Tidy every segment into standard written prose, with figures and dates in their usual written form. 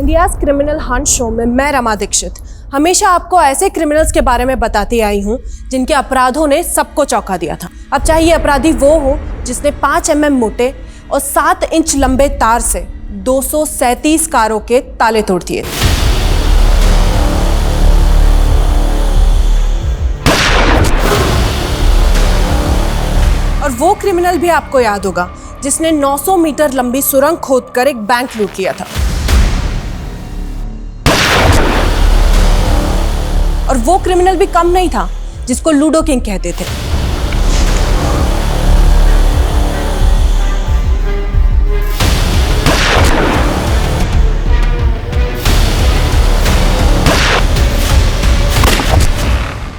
India's criminal Hunt show में मैं रमा दीक्षित हमेशा आपको ऐसे क्रिमिनल्स के बारे में बताती आई हूँ जिनके अपराधों ने सबको चौंका दिया था। अब चाहे ये अपराधी वो हो जिसने 5 mm मोटे और 7 इंच लंबे तार से 237 कारों के ताले तोड़ दिए, और वो क्रिमिनल भी आपको याद होगा जिसने 900 मीटर लंबी सुरंग खोदकर एक बैंक लूट लिया था, और वो क्रिमिनल भी कम नहीं था जिसको लूडो किंग कहते थे।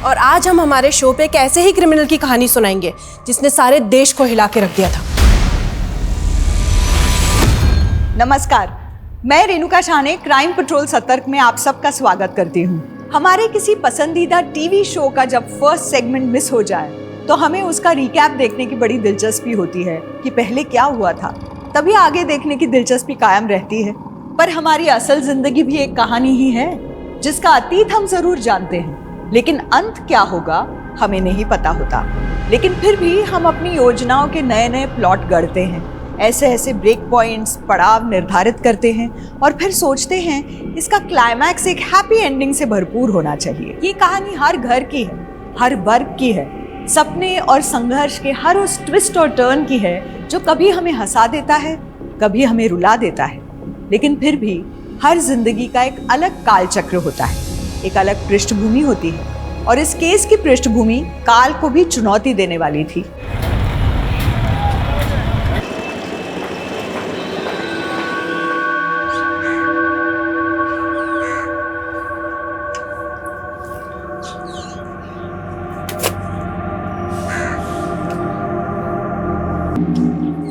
और आज हम हमारे शो पे एक ऐसे ही क्रिमिनल की कहानी सुनाएंगे जिसने सारे देश को हिला के रख दिया था। नमस्कार, मैं रेणुका शाह ने क्राइम पेट्रोल सतर्क में आप सबका स्वागत करती हूँ। हमारे किसी पसंदीदा टीवी शो का जब फर्स्ट सेगमेंट मिस हो जाए तो हमें उसका रिकैप देखने की बड़ी दिलचस्पी होती है कि पहले क्या हुआ था, तभी आगे देखने की दिलचस्पी कायम रहती है। पर हमारी असल जिंदगी भी एक कहानी ही है जिसका अतीत हम जरूर जानते हैं, लेकिन अंत क्या होगा हमें नहीं पता होता। लेकिन फिर भी हम अपनी योजनाओं के नए नए प्लॉट गढ़ते हैं, ऐसे ऐसे ब्रेक पॉइंट्स पड़ाव निर्धारित करते हैं और फिर सोचते हैं इसका क्लाइमैक्स एक हैप्पी एंडिंग से भरपूर होना चाहिए। ये कहानी हर घर की है, हर वर्ग की है, सपने और संघर्ष के हर उस ट्विस्ट और टर्न की है जो कभी हमें हंसा देता है, कभी हमें रुला देता है। लेकिन फिर भी हर जिंदगी का एक अलग काल चक्र होता है, एक अलग पृष्ठभूमि होती है, और इस केस की पृष्ठभूमि काल को भी चुनौती देने वाली थी।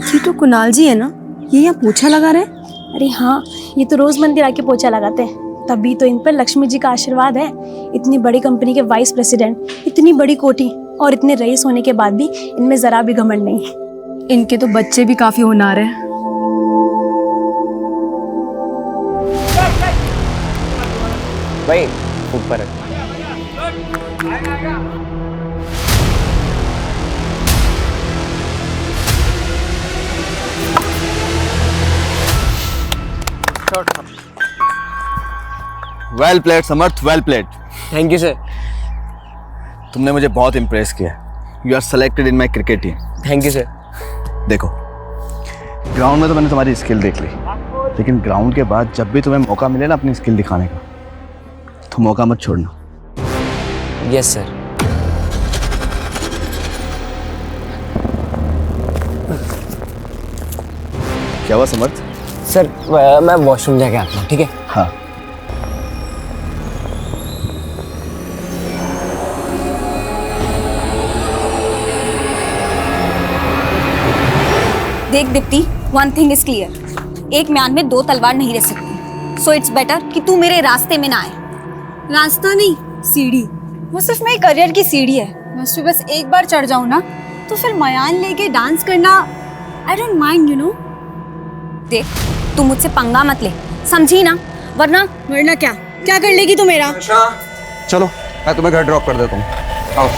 ये तो कुणाल जी है ना, ये यहाँ पोछा लगा रहे हैं। अरे हाँ, ये तो रोज मंदिर आके पोछा लगाते हैं, तभी तो इन पर लक्ष्मी जी का आशीर्वाद है। इतनी बड़ी कंपनी के वाइस प्रेसिडेंट, इतनी बड़ी कोठी और इतने रईस होने के बाद भी इनमें जरा भी घमंड नहीं है। इनके तो बच्चे भी काफी होनहार हैं। भाई ऊपर है। Well played Samarth, well played. Thank you sir. तुमने मुझे बहुत इम्प्रेस किया। You are selected in my cricket team. Thank you sir. देखो, ग्राउंड में तो मैंने तुम्हारी स्किल देख ली, लेकिन ग्राउंड के बाद जब भी तुम्हें मौका मिले ना अपनी स्किल दिखाने का, तो मौका मत छोड़ना। Yes sir. क्या हुआ समर्थ? सर मैं वॉशरूम जाके आता हूँ, ठीक है? हाँ। देख Deepti, one thing is clear, एक म्यान में 2 तलवार नहीं रह सकती। सो इट्स बेटर कि तू मेरे रास्ते में ना आए। रास्ता नहीं, सीढ़ी। वो सिर्फ मेरे करियर की सीढ़ी है। मैं उस पे बस एक बार चढ़ जाऊँ ना, तो फिर मयान लेके डांस करना I don't mind, you know. देख, तू मुझसे पंगा मत ले, समझी ना? वरना क्या कर लेगी तू मेरा? चलो मैं तुम्हें घर ड्रॉप कर देता हूँ, आओ।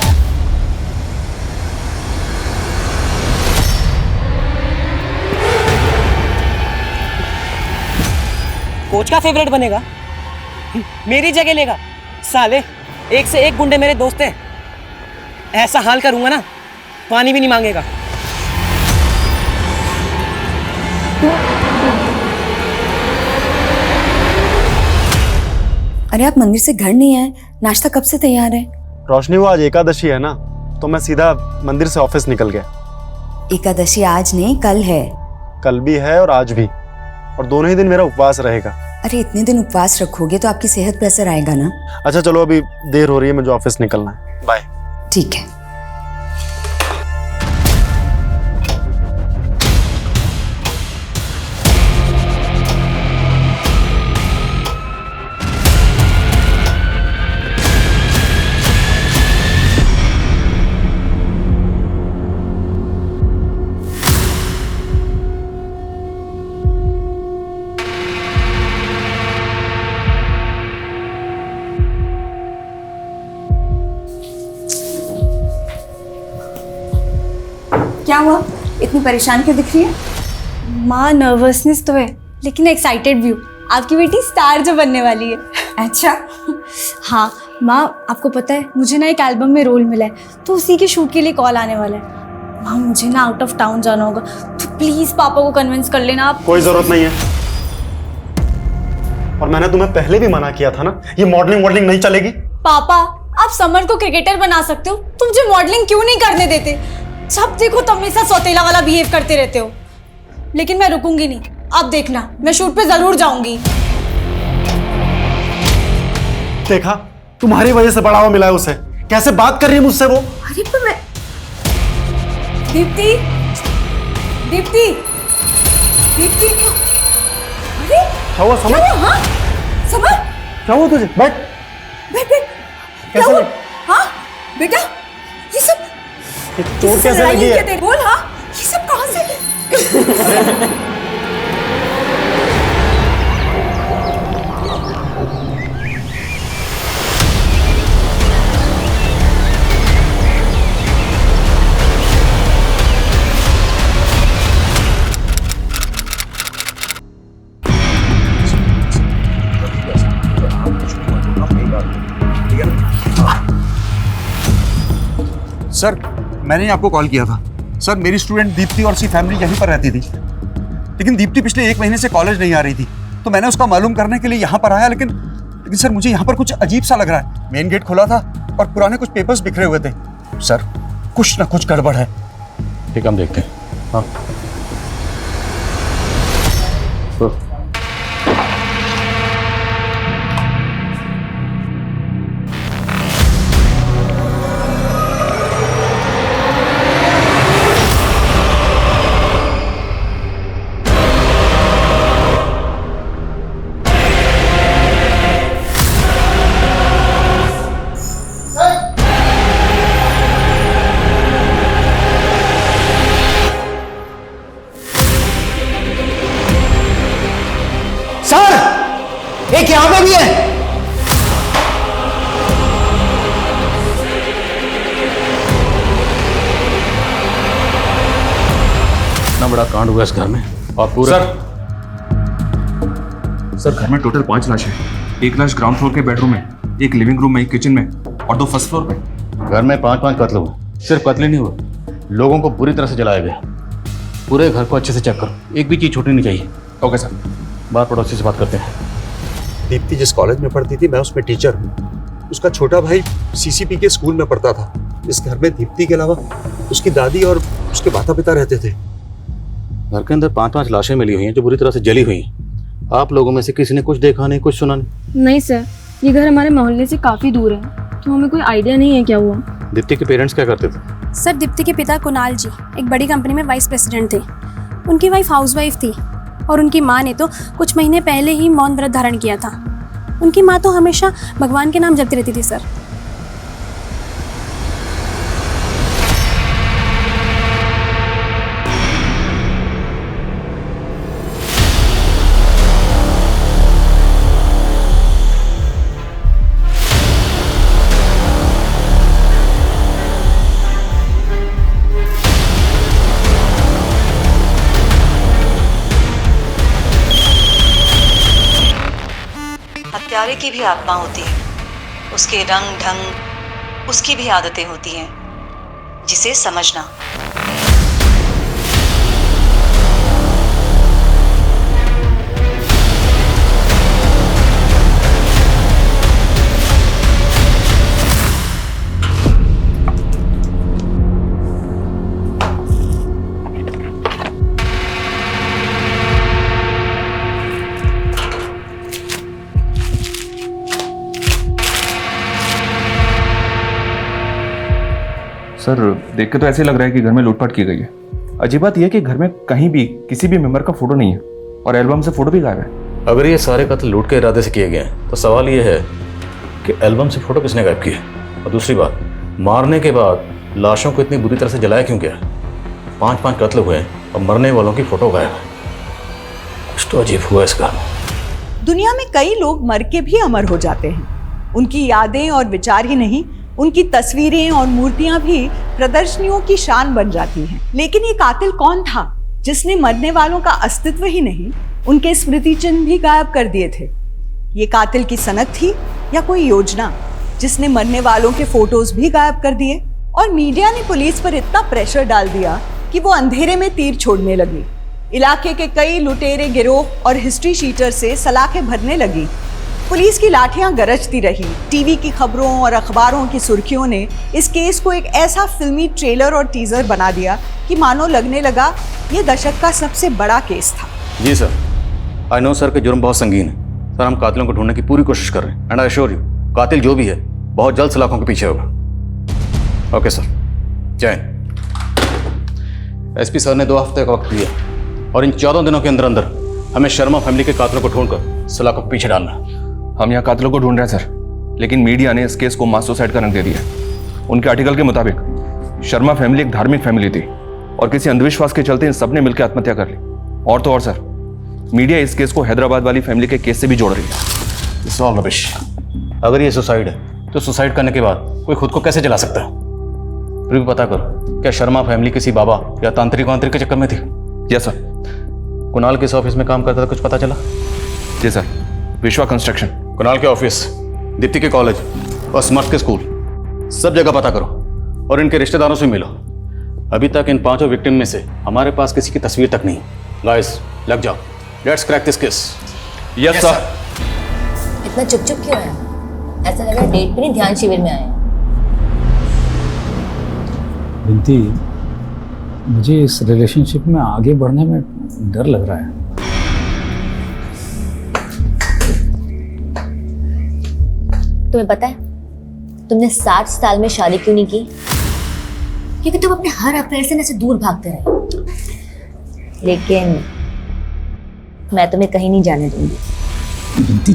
कोच का फेवरेट बनेगा, मेरी जगह लेगा। साले एक से एक गुंडे मेरे दोस्त हैं। ऐसा हाल करूंगा ना, पानी भी नहीं मांगेगा। अरे आप मंदिर से घर नहीं आए, नाश्ता कब से तैयार है? रोशनी, वो आज एकादशी है ना, तो मैं सीधा मंदिर से ऑफिस निकल गया। एकादशी आज नहीं, कल है। कल भी है और आज भी, और दोनों ही दिन मेरा उपवास रहेगा। अरे इतने दिन उपवास रखोगे तो आपकी सेहत पे असर आएगा ना। अच्छा चलो, अभी देर हो रही है, मुझे ऑफिस निकलना है। बाय। ठीक है। क्या हुआ, इतनी परेशान क्यों दिख रही है? माँ नर्वसनेस तो है, लेकिन एक्साइटेड भी हूँ। आपकी बेटी स्टार जो बनने वाली है। अच्छा, हाँ माँ, आपको पता है मुझे ना एक एल्बम में रोल मिला है, तो उसी के शूट के लिए कॉल आने वाला है। माँ मुझे ना आउट ऑफ टाउन जाना होगा, तो प्लीज पापा को कन्विंस कर लेना आप। कोई जरूरत नहीं है। और मैंने तुम्हें पहले भी मना किया था ना, ये मॉडलिंग नहीं चलेगी। पापा, आप समर को क्रिकेटर बना सकते हो, तुम मुझे मॉडलिंग क्यों नहीं करने देते? जब देखो तुम मेरे साथ सौतेला वाला बिहेव करते रहते हो। लेकिन मैं रुकूंगी नहीं, आप देखना, मैं शूट पे जरूर जाऊंगी। देखा, तुम्हारी वजह से बढ़ावा मिला है उसे। कैसे बात कर रही है मुझसे वो। अरे पर मैं दीप्ति दीप्ति दीप्ति अरे क्या हुआ समर? हाँ समर, क्या हुआ तुझे? बैठ बैठ बैठ। क्या कैसे हुआ? लगी? हाँ बेटा, ये सब ये चोट कैसे लड़ाई लगी क्या है? देख, बोल। हाँ ये सब कहाँ से? सर, मैंने ही आपको कॉल किया था। सर, मेरी स्टूडेंट दीप्ति और उसकी फैमिली यहीं पर रहती थी, लेकिन दीप्ति पिछले 1 महीने से कॉलेज नहीं आ रही थी, तो मैंने उसका मालूम करने के लिए यहाँ पर आया। लेकिन सर, मुझे यहाँ पर कुछ अजीब सा लग रहा है। मेन गेट खुला था और पुराने कुछ पेपर्स बिखरे हुए थे। सर, कुछ ना कुछ गड़बड़ है। ठीक, हम देखते हैं। हाँ एक यहाँ पे भी है। इतना बड़ा कांड हुआ इस घर में और पूरे सर, घर में टोटल 5 लाशें हैं। 1 लाश ग्राउंड फ्लोर के बेडरूम में, एक लिविंग रूम में, एक किचन में और 2 फर्स्ट फ्लोर पे। घर में 5 कत्ल हुए। सिर्फ कत्ल ही नहीं हुए, लोगों को बुरी तरह से जलाया गया। पूरे घर को अच्छे से चेक करो, एक भी चीज छूटनी नहीं चाहिए। Okay sir. बाहर पड़ोसी से बात करते हैं। दीप्ति जिस कॉलेज में पढ़ती थी, मैं उसमें टीचर हूँ। उसका छोटा भाई सीसीपी के स्कूल में पढ़ता था। इस घर में दीप्ति के अलावा उसकी दादी और उसके माता पिता रहते थे। घर के अंदर 5 लाशें मिली हुई हैं जो बुरी तरह से जली हुई हैं। आप लोगों में से किसी ने कुछ देखा नहीं, कुछ सुना नहीं? नहीं सर, ये घर हमारे मोहल्ले से काफी दूर है, तो हमें कोई आइडिया नहीं है क्या हुआ। दीप्ति के पेरेंट्स क्या करते थे? सर, दीप्ति के पिता कुणाल जी एक बड़ी कंपनी में वाइस प्रेसिडेंट थे। उनकी वाइफ हाउसवाइफ थी और उनकी माँ ने तो कुछ महीने पहले ही मौन व्रत धारण किया था। उनकी माँ तो हमेशा भगवान के नाम जपती रहती थी सर। हत्यारे की भी आत्मा होती है, उसके रंग ढंग, उसकी भी आदतें होती हैं, जिसे समझना। सर, देख के तो ऐसे लग रहा है कि घर में लूटपाट की गई है। अजीब बात यह है कि घर में कहीं भी किसी भी मेंबर का फोटो नहीं है और एल्बम से फोटो भी गायब है। अगर ये सारे कत्ल लूट के इरादे से किए गए हैं तो सवाल ये है कि एल्बम से फोटो किसने गायब किए? और दूसरी बात, मारने के बाद लाशों को इतनी बुरी तरह से जलाया क्यों गया? 5 कत्ल हुए और मरने वालों की फोटो गायब है। कुछ तो अजीब हुआ इस घर में। दुनिया में कई लोग मर के भी अमर हो जाते हैं। उनकी यादें और विचार ही नहीं, उनकी तस्वीरें और मूर्तियां भी प्रदर्शनियों की शान बन जाती हैं। लेकिन ये कातिल कौन था जिसने मरने वालों का अस्तित्व ही नहीं, उनके स्मृति चिन्ह भी गायब कर दिए थे? ये कातिल की सनक थी या कोई योजना जिसने मरने वालों के फोटोज भी गायब कर दिए? और मीडिया ने पुलिस पर इतना प्रेशर डाल दिया कि वो अंधेरे में तीर छोड़ने लगी। इलाके के कई लुटेरे गिरोह और हिस्ट्री शीटर से सलाखें भरने लगी। पुलिस की लाठियां गरजती रही। टीवी की खबरों और अखबारों की सुर्खियों ने इस केस को एक ऐसा फिल्मी ट्रेलर और टीजर बना दिया कि मानो लगने लगा ये दशक का सबसे बड़ा केस था। जी सर, आई नो सर कि जुर्म बहुत संगीन है। सर हम कातिलों को ढूंढने की पूरी कोशिश कर रहे हैं एंड आई एश्योर यू कातिल जो भी है बहुत जल्द सलाखों के पीछे होगा। ओके सर, जय हिंद। एसपी सर ने 2 हफ्ते का वक्त दिया और इन 14 दिनों के अंदर अंदर हमें शर्मा फैमिली के कातिलों को ढूंढकर सलाखों के पीछे डालना है। हम यहाँ कातिलों को ढूंढ रहे हैं सर, लेकिन मीडिया ने इस केस को मास सुसाइड का रंग दे दिया। उनके आर्टिकल के मुताबिक शर्मा फैमिली एक धार्मिक फैमिली थी और किसी अंधविश्वास के चलते इन सबने मिलकर आत्महत्या कर ली। और तो और सर, मीडिया इस केस को हैदराबाद वाली फैमिली के केस से भी जोड़ रही है। It's all rubbish. अगर ये सुसाइड है तो सुसाइड करने के बाद कोई खुद को कैसे जला सकता है? फिर भी पता करो, क्या शर्मा फैमिली किसी बाबा या तांत्रिक वांत्रिक के चक्कर में थी? Yes sir. कुणाल किस ऑफिस में काम करता था, कुछ पता चला? जी सर, विश्वा कंस्ट्रक्शन। कुणाल के ऑफिस, दीप्ति के कॉलेज और स्मर्थ के स्कूल, सब जगह पता करो और इनके रिश्तेदारों से मिलो। अभी तक इन 5 विक्टिम में से हमारे पास किसी की तस्वीर तक नहीं। गाइस लग जाओ, let's crack this case. Yes sir. इतना चुप चुप क्यों है? ऐसा लग रहा है डेट पे नहीं ध्यान शिविर में आए। बिंती, मुझे इस रिलेशनशिप में आगे बढ़ने में डर लग रहा है। तुम्हें पता है तुमने 60 साल में शादी क्यों नहीं की? क्योंकि तुम अपने हर अफेयर से ऐसे दूर भागते रहे। लेकिन मैं तुम्हें कहीं नहीं जाने दूंगी। बिंती,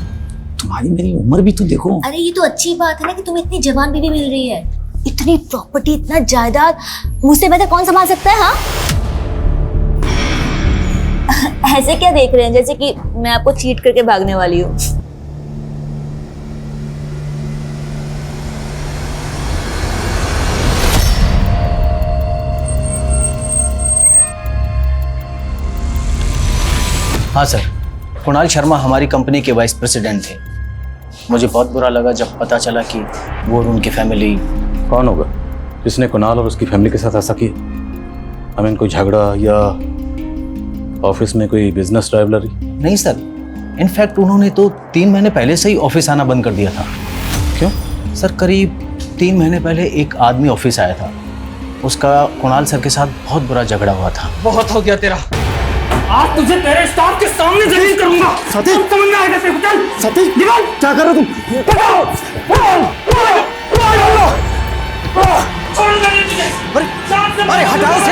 तुम्हारी मेरी उम्र भी तो देखो। अरे ये तो अच्छी बात है ना कि तुम्हें इतनी जवान बीवी मिल रही है। इतनी प्रॉपर्टी, इतना जायदाद, मुझसे बेहतर कौन संभाल सकता है? हाँ ऐसे क्या देख रहे हैं जैसे कि मैं आपको चीट करके भागने वाली हूँ। हाँ सर, कुणाल शर्मा हमारी कंपनी के वाइस प्रेसिडेंट थे। मुझे बहुत बुरा लगा जब पता चला कि वो और उनकी फैमिली। कौन होगा जिसने कुणाल और उसकी फैमिली के साथ ऐसा किया? आई मीन कोई झगड़ा या ऑफिस में कोई बिजनेस राइवलरी? नहीं सर, इनफैक्ट उन्होंने तो 3 महीने पहले से ही ऑफिस आना बंद कर दिया था। क्यों? सर करीब 3 महीने पहले एक आदमी ऑफिस आया था। उसका कुणाल सर के साथ बहुत बुरा झगड़ा हुआ था। बहुत हो गया तेरा। आज तुझे तेरे स्टाफ के सामने जलील करूंगा। सतीश, समझ में आएगा तेरे को? चल सतीश, निकल। क्या कर रहे हो तुम? अरे हटाओ से।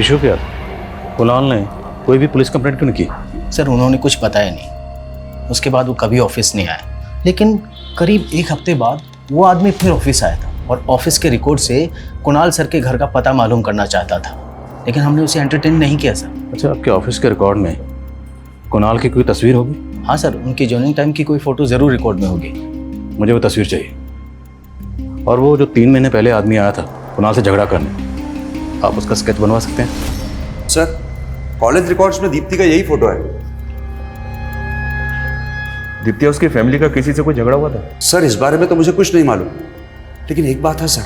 इशू क्या? कुणाल ने कोई भी पुलिस कंप्लेंट क्यों नहीं की? सर उन्होंने कुछ बताया नहीं। उसके बाद वो कभी ऑफिस नहीं आया। लेकिन करीब 1 हफ्ते बाद वो आदमी फिर ऑफिस आया था और ऑफिस के रिकॉर्ड से कुणाल सर के घर का पता मालूम करना चाहता था, लेकिन हमने उसे एंटरटेन नहीं किया सर। अच्छा, आपके ऑफिस के रिकॉर्ड में कुणाल की कोई तस्वीर होगी? हाँ सर, उनकी जॉइनिंग टाइम की कोई फोटो जरूर रिकॉर्ड में होगी। मुझे वो तस्वीर चाहिए। और वो जो 3 महीने पहले आदमी आया था कुणाल से झगड़ा करने, आप उसका स्केच बनवा सकते हैं? सर, कॉलेज रिकॉर्ड्स में दीप्ति का यही फोटो है। दीप्ति और उसकी फैमिली का किसी से कोई झगड़ा हुआ था? सर इस बारे में तो मुझे कुछ नहीं मालूम, लेकिन एक बात है सर,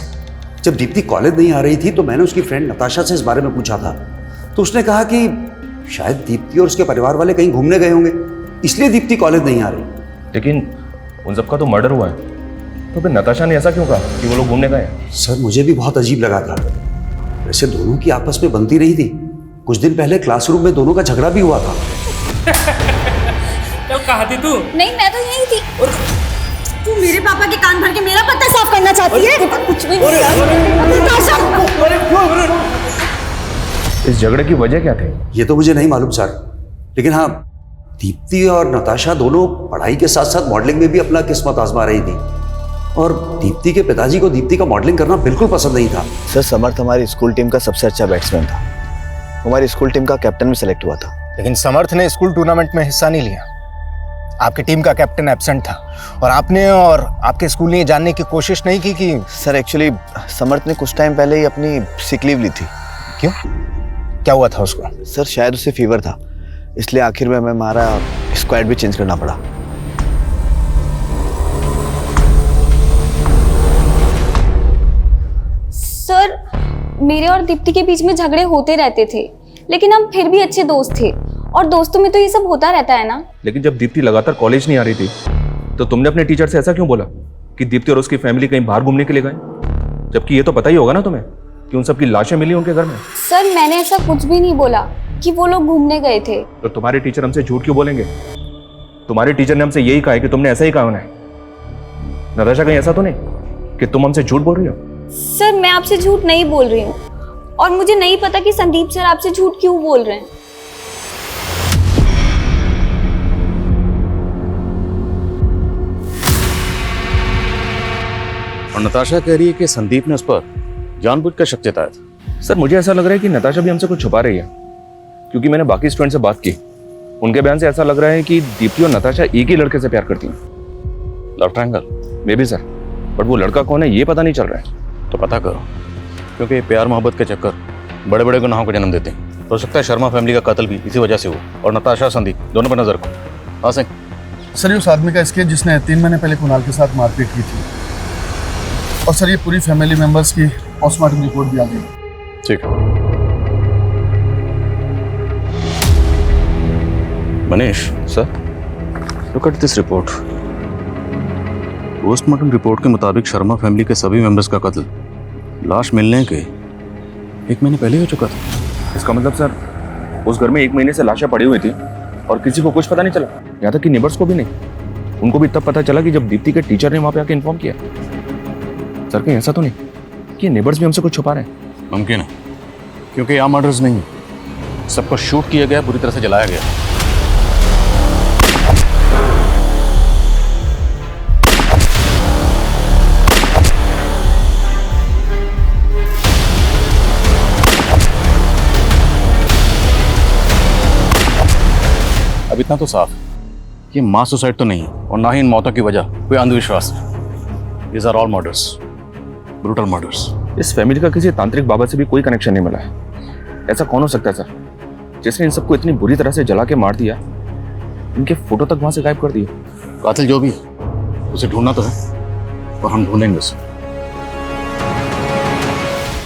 जब दीप्ति कॉलेज नहीं आ रही थी तो मैंने उसकी फ्रेंड नताशा से इस बारे में पूछा था, तो उसने कहा कि शायद दीप्ति और उसके परिवार वाले कहीं घूमने गए होंगे, इसलिए दीप्ति कॉलेज नहीं आ रही। लेकिन उन सबका तो मर्डर हुआ है, तो फिर नताशा ने ऐसा क्यों कहा कि वो लोग घूमने गए? सर मुझे भी बहुत अजीब लगा था। वैसे दोनों की आपस में बनती रही थी। कुछ दिन पहले क्लासरूम में दोनों का झगड़ा भी हुआ था। कल कहाँ थी तू? नहीं, मैं तो यही थी। तू मेरे पापा के कान भर के मेरा पत्ता साफ करना चाहती है? कुछ भी नहीं यार। इस झगड़े की वजह क्या थी? ये तो मुझे नहीं मालूम सर, लेकिन हाँ, दीप्ति और नताशा दोनों पढ़ाई के साथ साथ मॉडलिंग में भी अपना किस्मत आजमा रही थी, और दीप्ति के पिताजी को दीप्ति का मॉडलिंग करना बिल्कुल पसंद नहीं था। सर समर्थ हमारी स्कूल टीम का सबसे अच्छा बैट्समैन था, हमारी स्कूल टीम का कैप्टन भी सिलेक्ट हुआ था। लेकिन समर्थ ने स्कूल टूर्नामेंट में हिस्सा नहीं लिया, आपकी टीम का कैप्टन एब्सेंट था और आपने और आपके स्कूल ने ये जानने की कोशिश नहीं की कि सर एक्चुअली समर्थ ने कुछ टाइम पहले ही अपनी सिक लीव ली थी। क्यों, क्या हुआ था उसको? सर शायद उसे फीवर था, इसलिए आखिर में हमें हमारा स्क्वाड भी चेंज करना पड़ा। सर मेरे और दीप्ति के बीच में झगड़े होते रहते थे, लेकिन हम फिर भी अच्छे दोस्त थे और दोस्तों में तो ये सब होता रहता है ना। लेकिन जब दीप्ति लगातार कॉलेज नहीं आ रही थी तो तुमने अपने टीचर से ऐसा क्यों बोला कि दीप्ति और उसकी फैमिली कहीं बाहर घूमने के लिए गए, जबकि ये तो पता ही होगा ना तुम्हें कि उन सबकी लाशें मिली उनके घर में। सर मैंने ऐसा कुछ भी नहीं बोला कि वो लोग घूमने गए थे। तो तुम्हारे टीचर हमसे झूठ क्यों बोलेंगे? तुम्हारे टीचर ने हमसे यही कहा है कि तुमने ऐसा ही कहा उन्हें। नताशा कहीं ऐसा तो नहीं कि तुम हमसे झूठ बोल रही हो? सर मैं आपसे झूठ नहीं बोल रही हूँ और मुझे नहीं पता कि संदीप सर आपसे झूठ क्यों बोल रहे हैं। और नताशा कह रही है कि संदीप ने उस पर जानबूझकर शक जताया था। सर मुझे ऐसा लग रहा है कि नताशा भी हमसे कुछ छुपा रही है, क्योंकि मैंने बाकी स्टूडेंट से बात की, उनके बयान से ऐसा लग रहा है कि दीप्ति और नताशा एक ही लड़के से प्यार करती हैं। Love triangle? May be sir, but वो लड़का कौन है ये पता नहीं चल रहा है। तो पता करो, क्योंकि प्यार मोहब्बत के चक्कर बड़े बड़े गुनाहों को जन्म देते हैं। हो सकता है शर्मा फैमिली का कत्ल भी इसी वजह से हुआ, और नताशा संदीप दोनों पर नजर को। हाँ सिंह। सर ये उस आदमी का स्केच जिसने 3 महीने पहले कुणाल के साथ मारपीट की थी, और सर ये पूरी फैमिली मेंबर्स की पोस्टमार्टम रिपोर्ट भी आ गई। ठीक है Manish sir, look at this report. Postmortem report के मुताबिक शर्मा फैमिली के सभी मेंबर्स का कत्ल लाश मिलने के 1 महीने पहले हो चुका था। इसका मतलब सर उस घर में 1 महीने से लाशें पड़ी हुई थी और किसी को कुछ पता नहीं चला, यहाँ तक कि नेबर्स को भी नहीं। उनको भी तब पता चला कि जब दीप्ति के टीचर ने वहाँ पे आके इन्फॉर्म किया। सर कहीं ऐसा तो नहीं कि नेबर्स भी हमसे कुछ छुपा रहे हैं? मुमकिन है, क्योंकि यहाँ मर्डर्स नहीं, सबको शूट किया गया, पूरी तरह से जलाया गया। अब इतना तो साफ है, ये मास सुसाइड तो नहीं है, और ना ही इन मौतों की वजह कोई अंधविश्वास है। These are all murders, brutal murders. इस फैमिली का किसी तांत्रिक बाबा से भी कोई कनेक्शन नहीं मिला है। ऐसा कौन हो सकता है सर, जिसने इन सबको इतनी बुरी तरह से जला के मार दिया, इनके फोटो तक वहां से गायब कर दिए? कातिल जो भी उसे ढूंढना तो है, और हम ढूंढेंगे उसे।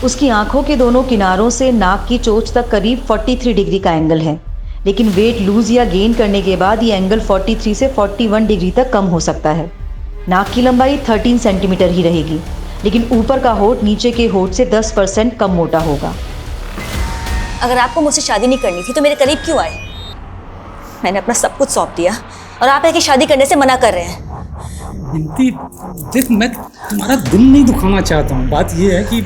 उसकी आंखों के दोनों किनारों से नाक की चोंच तक करीब 43 डिग्री का एंगल है, लेकिन वेट लूज या गेन करने के बाद ये एंगल 43 से 41 डिग्री तक कम हो सकता है। नाक की लंबाई 13 सेंटीमीटर ही रहेगी, लेकिन ऊपर का होठ नीचे के होठ से 10% कम मोटा होगा। अगर आपको मुझसे शादी नहीं करनी थी तो मेरे करीब क्यों आए? मैंने अपना सब कुछ सौंप दिया और आप है कि शादी करने से मना कर रहे हैं। बिनती देख, मैं तुम्हारा दिल नहीं दुखाना चाहता हूँ, बात ये है कि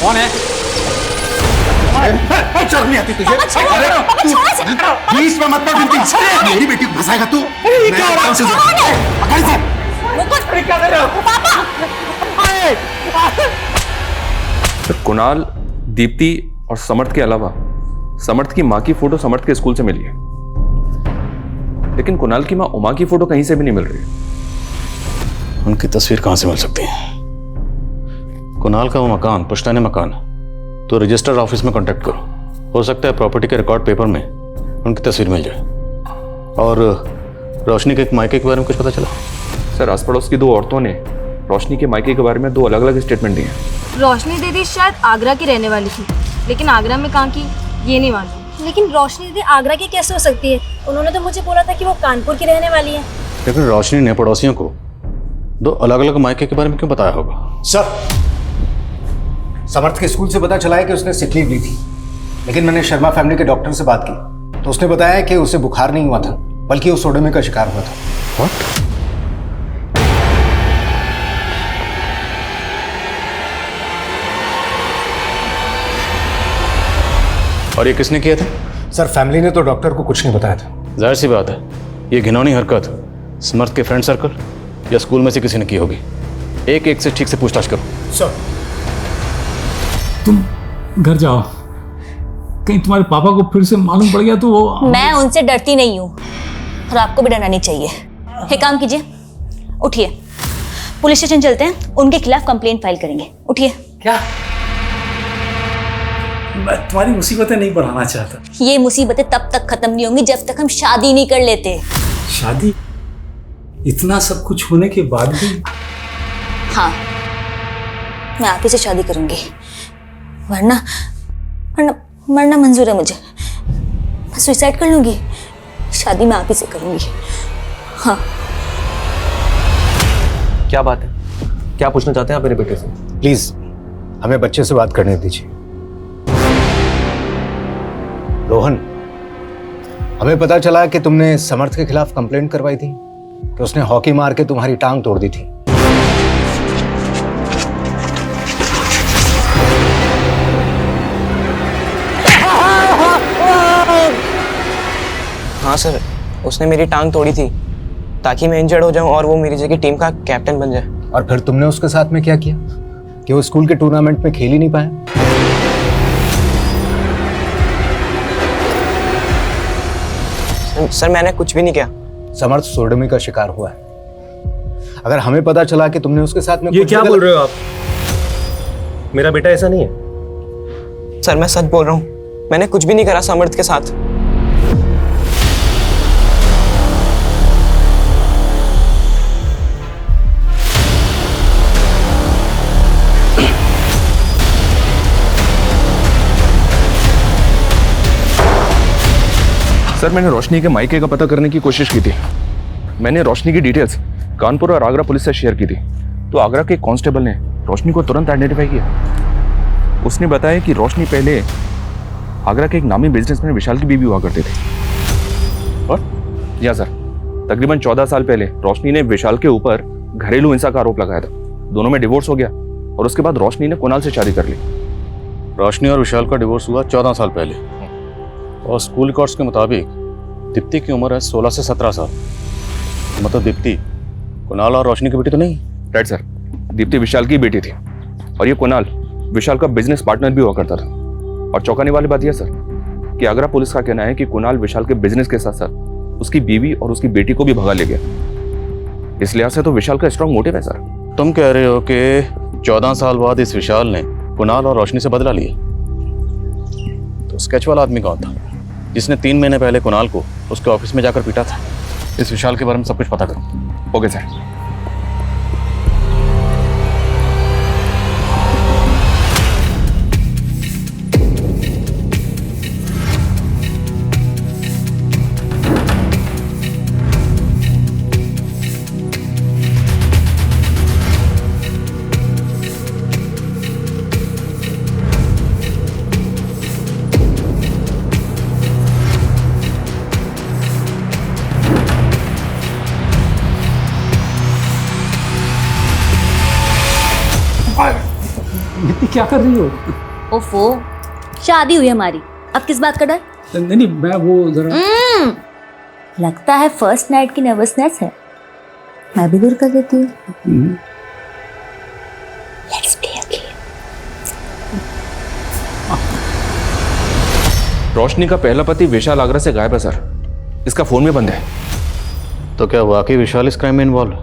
कौन है? शर्म नहीं आती तुझे? अरे तू बीच में मत पड़ बिनती, मेरी बेटी को फंसाएगा तू? कुणाल, दीप्ति और समर्थ के अलावा समर्थ की माँ की फोटो समर्थ के स्कूल से मिली है, लेकिन कुणाल की माँ उमा की फोटो कहीं से भी नहीं मिल रही। उनकी तस्वीर कहाँ से मिल सकती है? कुणाल का वो मकान पुश्तैनी मकान है, तो रजिस्टर ऑफिस में कांटेक्ट करो, हो सकता है प्रॉपर्टी के रिकॉर्ड पेपर में उनकी तस्वीर मिल जाए। और रोशनी के एक मायके के बारे में कुछ पता चला? सर आस पड़ोस की 2 औरतों ने रोशनी के मायके के बारे में 2 अलग अलग स्टेटमेंट दिए हैं। रोशनी दीदी शायद आगरा की रहने वाली थी, लेकिन आगरा में कहाँ की ये नहीं मालूम। लेकिन रोशनी दीदी आगरा की कैसे हो सकती है? उन्होंने तो मुझे बोला था कि वो कानपुर की रहने वाली है। लेकिन रोशनी ने पड़ोसियों को 2 अलग अलग मायके के बारे में क्यों बताया होगा? सर, समर्थ के स्कूल से पता चला है कि उसने सिक लीव ली थी, लेकिन मैंने शर्मा फैमिली के डॉक्टर से बात की तो उसने बताया कि उसे बुखार नहीं हुआ था, बल्कि वो सोडोमी का शिकार हुआ था। What? और ये किसने किया था? सर फैमिली ने तो डॉक्टर को कुछ नहीं बताया था। जाहिर सी बात है, ये घिनौनी हरकत समर्थ के फ्रेंड सर्कल या स्कूल में से किसी ने की होगी। एक से ठीक से पूछताछ करो। सर तुम घर जाओ, कहीं तुम्हारे पापा को फिर से मालूम पड़ गया तो वो। मैं उनसे डरती नहीं हूँ और आपको भी डरना नहीं चाहिए। एक काम कीजिए, उठिए, पुलिस स्टेशन चलते हैं, उनके खिलाफ कंप्लेंट फाइल करेंगे। उठिए। क्या? मैं तुम्हारी मुसीबतें नहीं बढ़ाना चाहता। ये मुसीबतें तब तक खत्म नहीं होंगी जब तक हम शादी नहीं कर लेते। शादी? इतना सब कुछ होने के बाद भी? हाँ, मैं आप ही से शादी करूंगी, वरना वरना मरना मंजूर है मुझे। मैं सुसाइड कर लूंगी, शादी मैं आप ही से करूंगी। हाँ। क्या बात है? क्या पूछना चाहते हैं आप मेरे बेटे से? प्लीज हमें बच्चे से बात करने दीजिए। रोहन, हमें पता चला कि तुमने समर्थ के खिलाफ कंप्लेंट करवाई थी कि उसने हॉकी मार के तुम्हारी टांग तोड़ दी थी। हाँ सर, उसने मेरी टांग तोड़ी थी ताकि मैं इंजर्ड हो जाऊं और वो मेरी जगह टीम का कैप्टन बन जाए। और फिर तुमने उसके साथ में क्या किया कि वो स्कूल के टूर्नामेंट में खेल ही नहीं पाया? सर मैंने कुछ भी नहीं किया। समर्थ सोडोमी का शिकार हुआ है। अगर हमें पता चला कि तुमने उसके साथ में ये क्या बोल रहे हो आप? मेरा बेटा ऐसा नहीं है। सर मैं सच बोल रहा हूँ, मैंने कुछ भी नहीं करा समर्थ के साथ। सर मैंने रोशनी के मायके का पता करने की कोशिश की थी। मैंने रोशनी की डिटेल्स कानपुर और आगरा पुलिस से शेयर की थी, तो आगरा के कांस्टेबल ने रोशनी को तुरंत आइडेंटिफाई किया। उसने बताया कि रोशनी पहले आगरा के एक नामी बिजनेसमैन विशाल की बीवी हुआ करते थे। और या सर, तकरीबन 14 साल पहले रोशनी ने विशाल के ऊपर घरेलू हिंसा का आरोप लगाया था। दोनों में डिवोर्स हो गया और उसके बाद रोशनी ने कुणाल से शादी कर ली। रोशनी और विशाल का डिवोर्स हुआ 14 साल पहले और स्कूल रिकॉर्ड्स के मुताबिक दीप्ति की उम्र है 16 से 17 साल। मतलब दीप्ति कुणाल और रोशनी की बेटी तो नहीं? राइट सर, दीप्ति विशाल की बेटी थी और ये कुणाल विशाल का बिजनेस पार्टनर भी हुआ करता था। और चौंकाने वाली बात यह सर कि आगरा पुलिस का कहना है कि कुणाल विशाल के बिजनेस के साथ साथ उसकी बीवी और उसकी बेटी को भी भगा ले गया। इस लिहाज से तो विशाल का स्ट्रॉन्ग मोटिव है सर। तुम कह रहे हो कि 14 साल बाद इस विशाल ने कुणाल और रोशनी से बदला लिया? तो स्केच वाला आदमी कौन था जिसने 3 महीने पहले कुणाल को उसके ऑफिस में जाकर पीटा था? इस विशाल के बारे में सब कुछ पता करो। Okay sir. दीप्ति क्या कर रही हो? ओफो, शादी हुई हमारी, अब किस बात का डर? नहीं नहीं, मैं वो जरा लगता है फर्स्ट नाइट की नर्वसनेस है, मैं भी दूर कर देती हूँ। Let's play a game. रोशनी का पहला पति विशाल आगरा से गायब है सर। इसका फोन भी बंद है। तो क्या वाकई विशाल इस क्राइम में इन्वॉल्व है?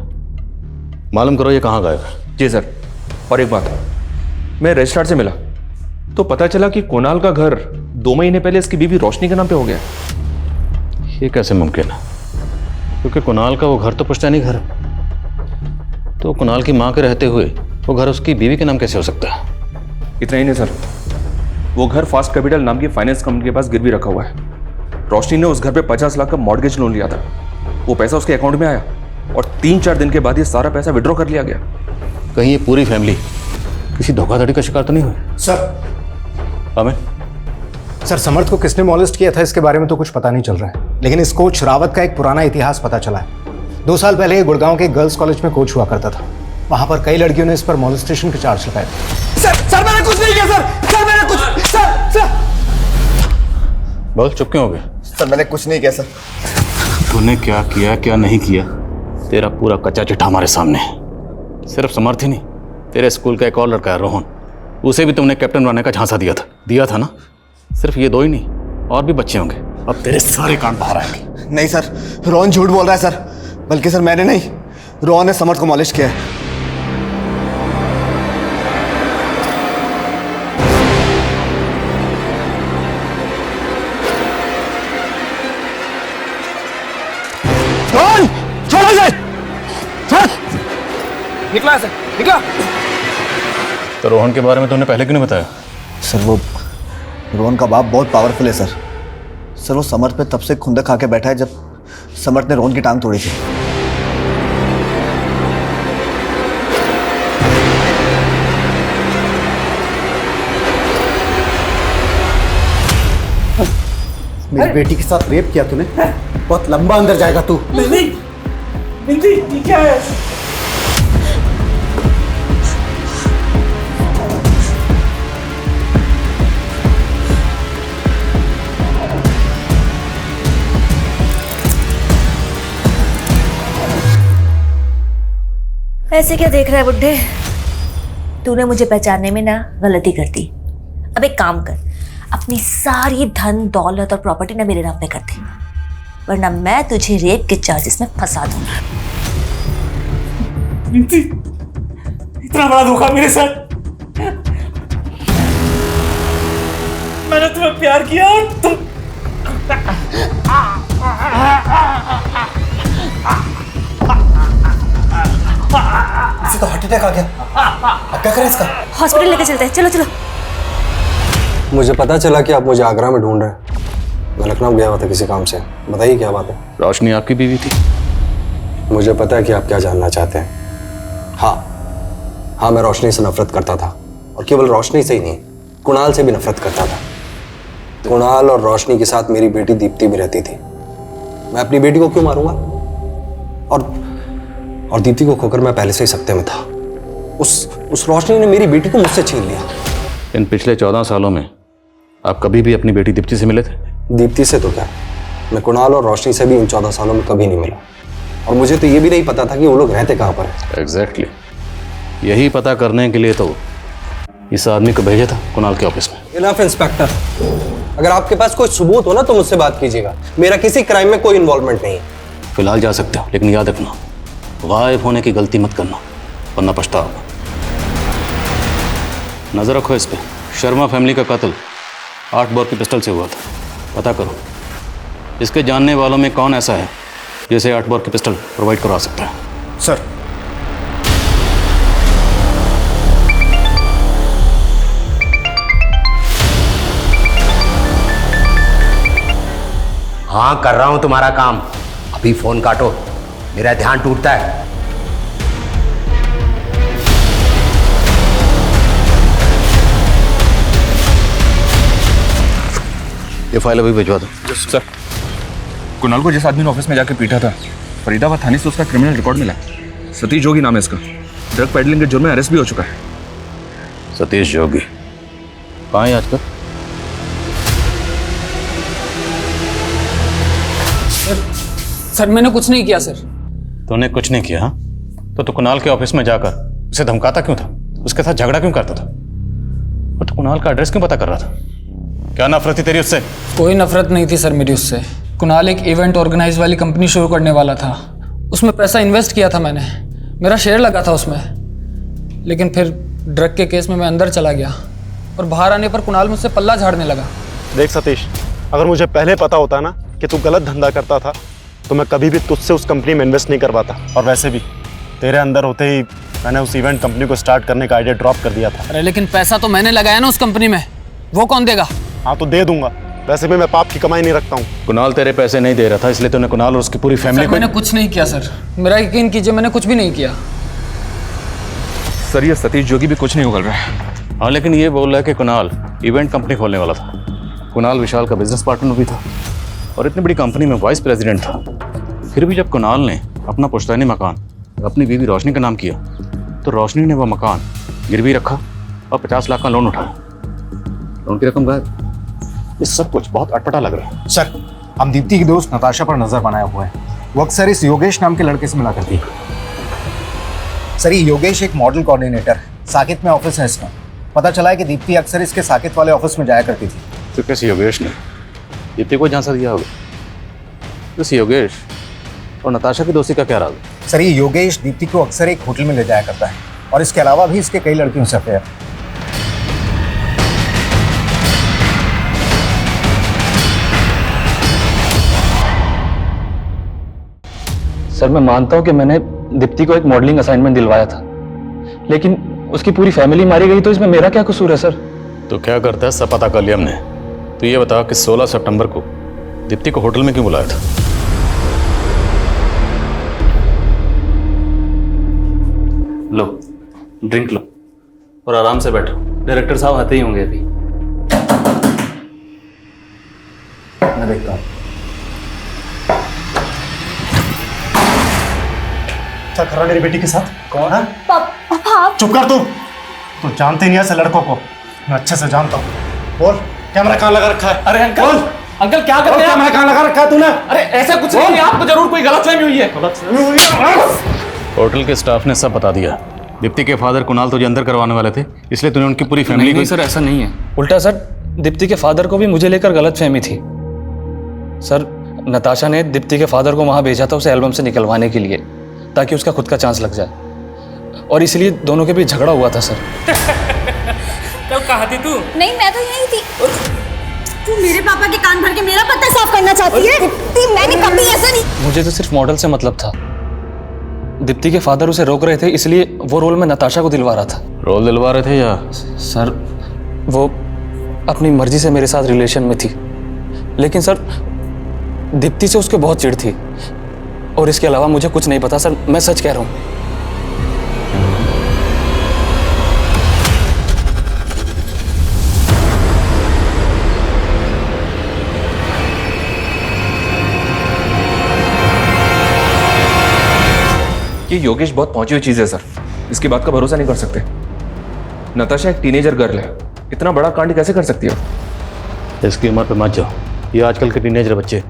मालूम करो ये कहाँ गायब है। जी सर। और एक बात, मैं रजिस्ट्रार से मिला तो पता चला कि कुणाल का घर 2 महीने पहले इसकी बीवी रोशनी के नाम पे हो गया। ये कैसे मुमकिन है? क्योंकि कुणाल का वो घर तो पुश्तैनी घर है, तो कुणाल की माँ के रहते हुए वो घर उसकी बीवी के नाम कैसे हो सकता है? इतना ही नहीं सर, वो घर फास्ट कैपिटल नाम की फाइनेंस कंपनी के पास गिरवी रखा हुआ है। रोशनी ने उस घर पे 50 लाख का मॉर्गेज लोन लिया था। वो पैसा उसके अकाउंट में आया और 3-4 दिन के बाद ये सारा पैसा विड्रॉ कर लिया गया। कहीं ये पूरी फैमिली किसी धोखाधड़ी का शिकार तो नहीं हुई? सर अमिन, सर समर्थ को किसने मॉलेस्ट किया था इसके बारे में तो कुछ पता नहीं चल रहा है, लेकिन इस कोच रावत का एक पुराना इतिहास पता चला है। 2 साल पहले ये गुड़गांव के गर्ल्स कॉलेज में कोच हुआ करता था। वहां पर कई लड़कियों ने इस पर मॉलेस्टेशन के चार्ज लगाए थे। सर मैंने कुछ नहीं किया सर मैंने कुछ सर बोल, चुप क्यों हो गए? सर मैंने कुछ नहीं किया सर। तूने क्या किया क्या नहीं किया, तेरा पूरा कच्चा चिट्ठा हमारे सामने है। सिर्फ समर्थ ही नहीं, तेरे स्कूल का एक और लड़का है रोहन, उसे भी तुमने कैप्टन बनने का झांसा दिया था ना? सिर्फ ये 2 ही नहीं, और भी बच्चे होंगे। अब तेरे सारे कांड बाहर आएंगे। नहीं सर, रोहन झूठ बोल रहा है सर। बल्कि सर मैंने नहीं, रोहन ने समर्थ को मॉलिश किया है। रोहन, छोड़ो इसे! छोड़! निकला सर, निकला। तो रोहन के बारे में तुमने पहले क्यों नहीं बताया? सर वो रोहन का बाप बहुत पावरफुल है सर। सर वो समर्थ पे तब से खुंदक खा के बैठा है जब समर्थ ने रोहन की टांग तोड़ी थी। मेरी बेटी के साथ रेप किया तूने, बहुत लंबा अंदर जाएगा तू। नहीं, ये क्या है? ऐसे क्या देख रहा है बुड्ढे? तूने मुझे पहचानने में ना गलती कर दी। अब एक काम कर, अपनी सारी धन दौलत और प्रॉपर्टी ना मेरे नाम पे कर दे, वरना मैं तुझे रेप के चार्जेस में फंसा दूंगा। इतना बड़ा धोखा मेरे साथ। मैंने तुम्हें प्यार किया और तुम इसे तो हार्ट अटैक आ गया। अब क्या करें इसका? हॉस्पिटल लेके चलते हैं, चलो चलो। मुझे पता चला कि आप मुझे आगरा में ढूंढ रहे हैं। मैं लखनऊ गया हुआ था किसी काम से। बताइए क्या बात है? रोशनी आपकी बीवी थी? मुझे पता है कि आप क्या जानना चाहते हैं। हाँ, मैं रोशनी से नफरत करता था, और केवल रोशनी से ही नहीं, कुणाल से भी नफरत करता था। कुणाल और रोशनी के साथ मेरी बेटी दीप्ति भी रहती थी। मैं अपनी बेटी को क्यों मारूंगा? और दीप्ति को खोकर मैं पहले से ही सकते में था। उस रोशनी ने मेरी बेटी को मुझसे छीन लिया। इन पिछले 14 सालों में आप कभी भी अपनी बेटी दीप्ति से मिले थे? दीप्ति से तो क्या, मैं कुणाल और रोशनी से भी इन 14 सालों में कभी नहीं मिला। और मुझे तो ये भी नहीं पता था कि वो लोग रहते कहाँ पर है। एग्जैक्टली, यही पता करने के लिए तो इस आदमी को भेजा था कुणाल के ऑफिस में। इनफ इंस्पेक्टर, अगर आपके पास कोई सबूत हो ना तो मुझसे बात कीजिएगा। मेरा किसी क्राइम में कोई इन्वॉल्वमेंट नहीं है। फिलहाल जा सकते हो, लेकिन याद रखना गायब होने की गलती मत करना, वरना पछताओगे। नजर रखो इस पे। शर्मा फैमिली का कत्ल 8 बोर की पिस्टल से हुआ था। पता करो इसके जानने वालों में कौन ऐसा है जिसे 8 बोर की पिस्टल प्रोवाइड करवा सकता है। सर हाँ, कर रहा हूं तुम्हारा काम। अभी फोन काटो, मेरा ध्यान टूटता है। ये फाइल अभी भिजवा दो। सर, कुणाल को जिस आदमी ने ऑफिस में जाके पीटा था, फरीदाबाद थाने से उसका क्रिमिनल रिकॉर्ड मिला। सतीश जोगी नाम है इसका। ड्रग पेडलिंग के जुर्म में अरेस्ट भी हो चुका है। सतीश जोगी कहाँ है आजकल? सर मैंने कुछ नहीं किया सर। तूने कुछ नहीं किया? हाँ, तो तू कुणाल के ऑफिस में जाकर उसे धमकाता क्यों था? उसके साथ झगड़ा क्यों करता था? और तू कुणाल का एड्रेस क्यों पता कर रहा था? क्या नफरत थी तेरी उससे? कोई नफरत नहीं थी सर मेरी उससे। कुणाल एक इवेंट ऑर्गेनाइज वाली कंपनी शुरू करने वाला था। उसमें पैसा इन्वेस्ट किया था मैंने, मेरा शेयर लगा था उसमें। लेकिन फिर ड्रग के केस में मैं अंदर चला गया और बाहर आने पर कुणाल मुझसे पल्ला झाड़ने लगा। देख सतीश, अगर मुझे पहले पता होता ना कि तू गलत धंधा करता था तो मैं कभी भी तुझसे उस कंपनी में इन्वेस्ट नहीं करवाता। और वैसे भी तेरे अंदर होते ही मैंने उस इवेंट कंपनी को स्टार्ट करने का आइडिया ड्रॉप कर दिया था। अरे लेकिन पैसा तो मैंने लगाया ना उस कंपनी में, वो कौन देगा? हाँ तो दे दूंगा, वैसे भी मैं पाप की कमाई नहीं रखता हूँ। कुणाल तेरे पैसे नहीं दे रहा था, इसलिए तूने कुणाल और उसकी पूरी फैमिली को। मैंने कुछ नहीं किया सर, मेरा यकीन कीजिए, मैंने कुछ भी नहीं किया। सर ये सतीश जोगी भी कुछ नहीं उगल रहा है। हाँ, लेकिन ये बोल रहा है कि कुणाल इवेंट कंपनी खोलने वाला था। कुणाल विशाल का बिजनेस पार्टनर भी था और इतनी बड़ी कंपनी में वाइस प्रेसिडेंट था। फिर भी जब कुणाल ने अपना पुश्तैनी मकान अपनी बीवी रोशनी का नाम किया तो रोशनी ने वह मकान गिरवी रखा और 50 लाख का लोन उठाया। लोन की रकम गायब। ये सब कुछ बहुत अटपटा लग रहा है। सर, हम दीप्ति की दोस्त नताशा पर नजर बनाया हुआ है। वो अक्सर इस योगेश नाम के लड़के से मिला करती है। सर, ये योगेश एक मॉडल कोऑर्डिनेटर है, साकेत में ऑफिस है इसका। पता चला है कि दीप्ति अक्सर इसके साकेत वाले ऑफिस में जाया करती थी। तो किस योगेश ने दीप्ति को झांसा दिया होगा? इस योगेश और नताशा की दोस्ती का क्या राज है? सर, ये योगेश दीप्ति को अक्सर एक होटल में ले जाया करता है और इसके अलावा भी इसके कई लड़कियों से अफेयर। सर, मैं मानता हूं कि मैंने दीप्ति को एक मॉडलिंग असाइनमेंट दिलवाया था, लेकिन उसकी पूरी फैमिली मारी गई, तो इसमें मेरा क्या कसूर है सर? तो क्या करता है सब पता कर लिया हमने। तो ये बता कि 16 सितंबर को दीप्ति को होटल में क्यों बुलाया था? लो ड्रिंक लो और आराम से बैठो, डायरेक्टर साहब आते ही होंगे अभी। मैं देखता हूँ। क्या कर रहा मेरी बेटी के साथ? कौन है? पापा। चुप कर तू। तू जानते नहीं ऐसे लड़कों को, मैं अच्छे से जानता हूँ। बोल, कैमरा कहाँ लगा रखा है? अरे अंकल, अंकल क्या कर रहे हैं? कैमरा कहाँ लगा रखा है तूने? अरे ऐसा कुछ नहीं है, आपको जरूर कोई गलतफहमी हुई है। होटल के स्टाफ ने सब बता दिया। दीप्ति के फादर कुणाल तुझे अंदर करवाने वाले थे, इसलिए तूने उनकी पूरी फैमिली नहीं सर, ऐसा नहीं है। उल्टा सर, दीप्ति के फादर को भी मुझे लेकर गलतफहमी थी। सर, नताशा ने दीप्ति के फादर को वहां भेजा था उसे एल्बम से निकलवाने के लिए, ताकि उसका खुद का चांस लग जाए, और इसलिए दोनों के बीच झगड़ा हुआ था सर। कल कहाँ थी तू? नहीं, मैं तो यही थी। तू मेरे पापा के कान भर के मेरा पत्ता साफ करना चाहती है? मैंने कभी ऐसा नहीं। मुझे तो सिर्फ मॉडल से मतलब था। दीप्ति के फादर उसे रोक रहे थे, इसलिए वो रोल में नताशा को दिलवा रहा था। रोल दिलवा रहे थे या? सर, वो अपनी मर्जी से मेरे साथ रिलेशन में थी, लेकिन सर दीप्ति से उसके बहुत चिढ़ थी, और इसके अलावा मुझे कुछ नहीं पता सर, मैं सच कह रहा हूँ। ये योगेश बहुत पहुंची हुई चीज है सर, इसकी बात का भरोसा नहीं कर सकते। नताशा एक टीनेजर गर्ल है, इतना बड़ा कांड कैसे कर सकती है? इसकी उम्र पे मत जाओ। ये आजकल के टीनेजर बच्चे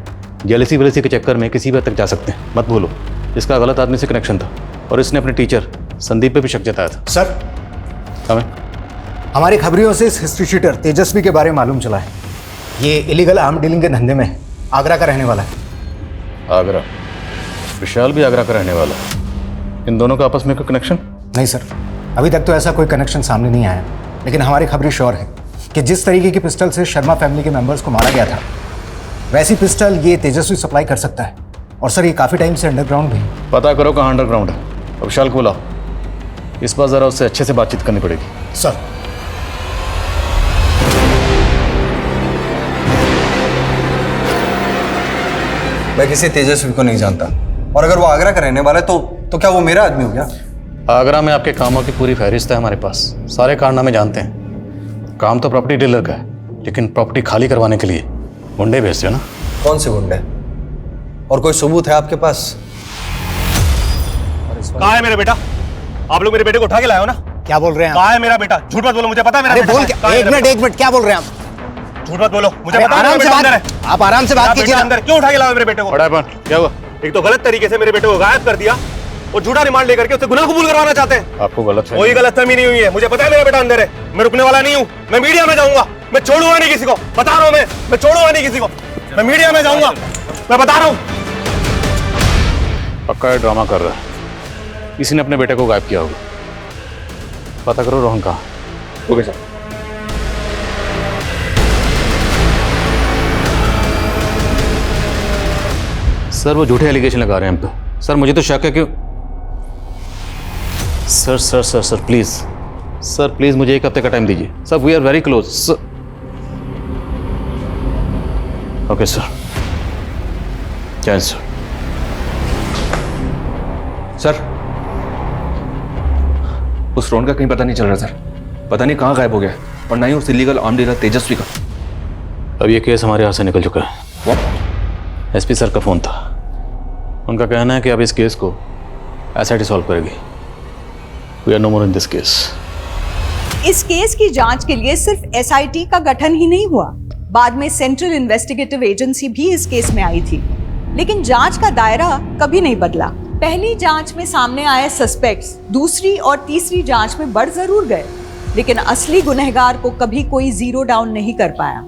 जेलसी वेलसी के चक्कर में किसी भी हद तक जा सकते हैं। मत भूलो, इसका गलत आदमी से कनेक्शन था, और इसने अपने टीचर संदीप पे भी शक जताया था। सर, हमें हमारी खबरियों से इस हिस्ट्री शीटर तेजस्वी के बारे में मालूम चला है। ये इलीगल आर्म डीलिंग के धंधे में आगरा का रहने वाला है। आगरा? विशाल भी आगरा का रहने वाला है। इन दोनों का आपस में कोई कनेक्शन? नहीं सर, अभी तक तो ऐसा कोई कनेक्शन सामने नहीं आया, लेकिन हमारी खबरें श्योर है कि जिस तरीके की पिस्टल से शर्मा फैमिली के मेंबर्स को मारा गया था, वैसी पिस्टल ये तेजस्वी सप्लाई कर सकता है। और सर, ये काफ़ी टाइम से अंडरग्राउंड भी है। पता करो कहाँ अंडरग्राउंड है। अब विशाल को बुलाओ, इस बार ज़रा उससे अच्छे से बातचीत करनी पड़ेगी। सर, मैं किसी तेजस्वी को नहीं जानता, और अगर वो आगरा का रहने वाला है तो क्या वो मेरा आदमी हो गया? आगरा में आपके कामों की पूरी फहरिस्त है हमारे पास, सारे कारनामे जानते हैं। काम तो प्रॉपर्टी डीलर का है, लेकिन प्रॉपर्टी खाली करवाने के लिए गुंडे भेजते हो ना। कौन से गुंडे? और कोई सबूत है आपके पास? कहाँ है मेरा बेटा? आप लोग मेरे बेटे को उठा के लाए हो ना? क्या बोल रहे हैं? कहाँ है मेरा बेटा? झूठ मत बोलो, मुझे पता है मेरा बेटा। बोल क्या? एक मिनट, क्या बोल रहे हैं आप? झूठ मत बोलो, मुझे पता है आराम से अंदर है। आप आराम से बात कीजिए। अंदर क्यों उठा के लाए मेरे बेटे को? क्या हुआ? एक तो गलत तरीके से मेरे बेटे को गायब कर दिया, और झूठा रिमांड लेकर के उससे गुनाह कबूल करवाना चाहते हैं। आपको गलत कोई गलतफहमी नहीं हुई है, मुझे पता है मेरा बेटा अंदर है। मैं रुकने वाला नहीं हूँ, मैं मीडिया में जाऊंगा। मैं छोड़ूंगा नहीं किसी को, बता रहा हूँ। मैं छोड़ूंगा नहीं किसी को, मैं मीडिया में जाऊंगा, मैं बता रहा हूँ। पक्का ये ड्रामा कर रहा है, किसी ने अपने बेटे को गायब किया होगा। पता करो रोहन कहाँ। Okay sir. सर, वो झूठे एलिगेशन लगा रहे हैं हम पे। सर, मुझे तो शक है कि sir sir sir sir please, sir please मुझे एक हफ्ते का टाइम दीजिए। Sir, we are very close. Okay sir, जय सर। सर, उस रोहन का कहीं पता नहीं चल रहा सर, पता नहीं कहाँ गायब हो गया, और ना ही उस इलीगल आर्म डीलर तेजस्वी का। अब ये केस हमारे हाथ से निकल चुका है। एसपी सर का फोन था, उनका कहना है कि अब इस केस को एसआईटी सॉल्व करेगी। We are no more in this case. इस केस की जांच के लिए सिर्फ एसआईटी का गठन ही नहीं हुआ, बाद में सेंट्रल इन्वेस्टिगेटिव एजेंसी भी इस केस में आई थी, लेकिन जांच का दायरा कभी नहीं बदला। पहली जांच में सामने आए सस्पेक्ट्स दूसरी और तीसरी जांच में बढ़ जरूर गए, लेकिन असली गुनहगार को कभी कोई जीरो डाउन नहीं कर पाया।